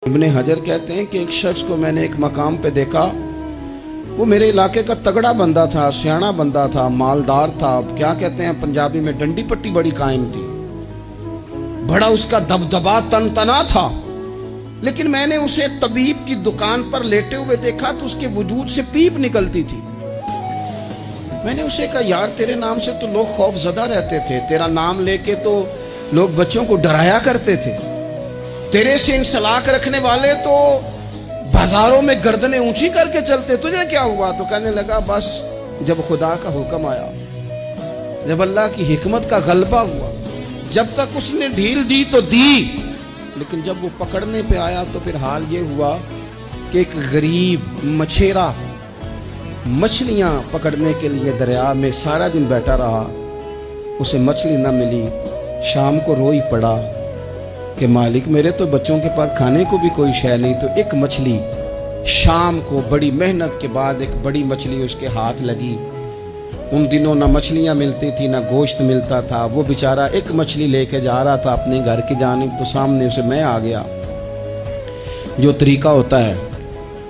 ابن حجر کہتے ہیں کہ ایک شخص کو میں نے ایک مقام پہ دیکھا، وہ میرے علاقے کا تگڑا بندہ تھا، سیاںا بندہ تھا، مالدار تھا، کیا کہتے ہیں پنجابی میں ڈنڈی پٹی بڑی قائم تھی، بڑا اس کا دبدبا تنتنا تھا، لیکن میں نے اسے طبیب کی دکان پر لیٹے ہوئے دیکھا تو اس کے وجود سے پیپ نکلتی تھی۔ میں نے اسے کہا یار تیرے نام سے تو لوگ خوف زدہ رہتے تھے، تیرا نام لے کے تو لوگ بچوں کو ڈرایا کرتے تھے، تیرے سے انسلاک رکھنے والے تو بازاروں میں گردنیں اونچی کر کے چلتے، تجھے کیا ہوا؟ تو کہنے لگا بس جب خدا کا حکم آیا، جب اللہ کی حکمت کا غلبہ ہوا، جب تک اس نے ڈھیل دی تو دی، لیکن جب وہ پکڑنے پہ آیا تو پھر حال یہ ہوا کہ ایک غریب مچھیرا مچھلیاں پکڑنے کے لیے دریا میں سارا دن بیٹھا رہا، اسے مچھلی نہ ملی، شام کو روئی پڑا کہ مالک میرے تو بچوں کے پاس کھانے کو بھی کوئی شے نہیں۔ تو ایک مچھلی شام کو بڑی محنت کے بعد ایک بڑی مچھلی اس کے ہاتھ لگی۔ ان دنوں نہ مچھلیاں ملتی تھی نہ گوشت ملتا تھا، وہ بیچارہ ایک مچھلی لے کے جا رہا تھا اپنے گھر کی جانب، تو سامنے اسے میں آ گیا۔ جو طریقہ ہوتا ہے،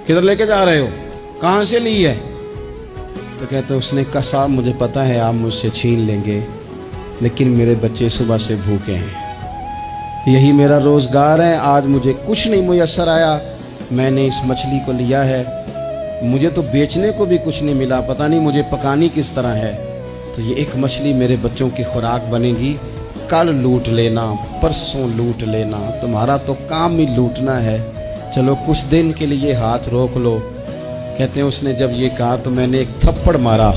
کدھر لے کے جا رہے ہو، کہاں سے لی ہے؟ تو کہتے اس نے کہا صاحب مجھے پتا ہے آپ مجھ سے چھین لیں گے، لیکن میرے بچے صبح سے بھوکے ہیں، یہی میرا روزگار ہے، آج مجھے کچھ نہیں میسر آیا، میں نے اس مچھلی کو لیا ہے، مجھے تو بیچنے کو بھی کچھ نہیں ملا، پتہ نہیں مجھے پکانی کس طرح ہے، تو یہ ایک مچھلی میرے بچوں کی خوراک بنے گی، کل لوٹ لینا، پرسوں لوٹ لینا، تمہارا تو کام ہی لوٹنا ہے، چلو کچھ دن کے لیے ہاتھ روک لو۔ کہتے ہیں اس نے جب یہ کہا تو میں نے ایک تھپڑ مارا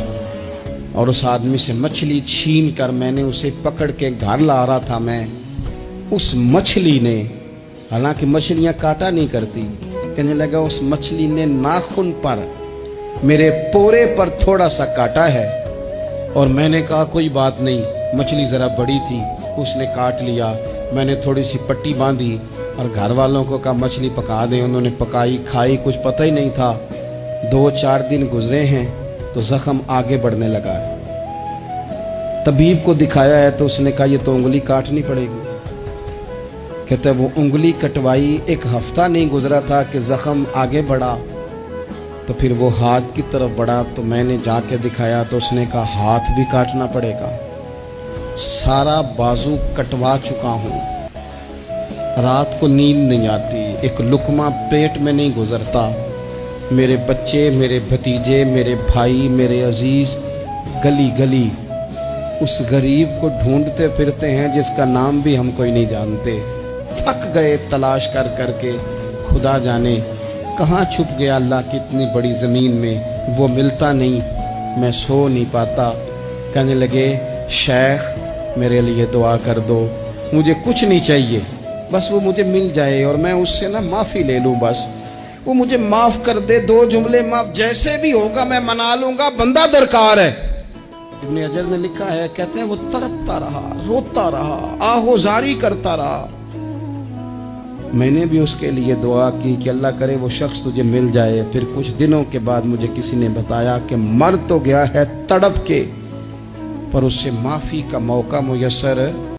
اور اس آدمی سے مچھلی چھین کر میں نے اسے پکڑ کے گھر لا رہا تھا، میں اس مچھلی نے، حالانکہ مچھلیاں کاٹا نہیں کرتی، کہنے لگا اس مچھلی نے ناخن پر میرے پورے پر تھوڑا سا کاٹا ہے، اور میں نے کہا کوئی بات نہیں، مچھلی ذرا بڑی تھی، اس نے کاٹ لیا، میں نے تھوڑی سی پٹی باندھی اور گھر والوں کو کہا مچھلی پکا دیں، انہوں نے پکائی کھائی، کچھ پتہ ہی نہیں تھا۔ 2-4 دن گزرے ہیں تو زخم آگے بڑھنے لگا ہے، طبیب کو دکھایا ہے تو اس نے کہا یہ تو انگلی کاٹنی پڑے گی۔ کہتا ہے وہ انگلی کٹوائی، 1 ہفتہ نہیں گزرا تھا کہ زخم آگے بڑھا، تو پھر وہ ہاتھ کی طرف بڑھا، تو میں نے جا کے دکھایا تو اس نے کہا ہاتھ بھی کاٹنا پڑے گا، سارا بازو کٹوا چکا ہوں، رات کو نیند نہیں آتی، ایک لقمہ پیٹ میں نہیں گزرتا، میرے بچے، میرے بھتیجے، میرے بھائی، میرے عزیز گلی گلی اس غریب کو ڈھونڈتے پھرتے ہیں جس کا نام بھی ہم کوئی نہیں جانتے، تھک گئے تلاش کر کر کے، خدا جانے کہاں چھپ گیا اللہ کی اتنی بڑی زمین میں، وہ ملتا نہیں، میں سو نہیں پاتا۔ کہنے لگے شیخ میرے لیے دعا کر دو، مجھے کچھ نہیں چاہیے، بس وہ مجھے مل جائے اور میں اس سے معافی لے لوں، بس وہ مجھے معاف کر دے، 2 جملے معاف، جیسے بھی ہوگا میں منا لوں گا، بندہ درکار ہے۔ ابن حجر نے لکھا ہے، کہتے ہیں وہ تڑپتا رہا، روتا رہا، آہوزاری کرتا رہا، میں نے بھی اس کے لیے دعا کی کہ اللہ کرے وہ شخص تجھے مل جائے۔ پھر کچھ دنوں کے بعد مجھے کسی نے بتایا کہ مر تو گیا ہے تڑپ کے، پر اس سے معافی کا موقع میسر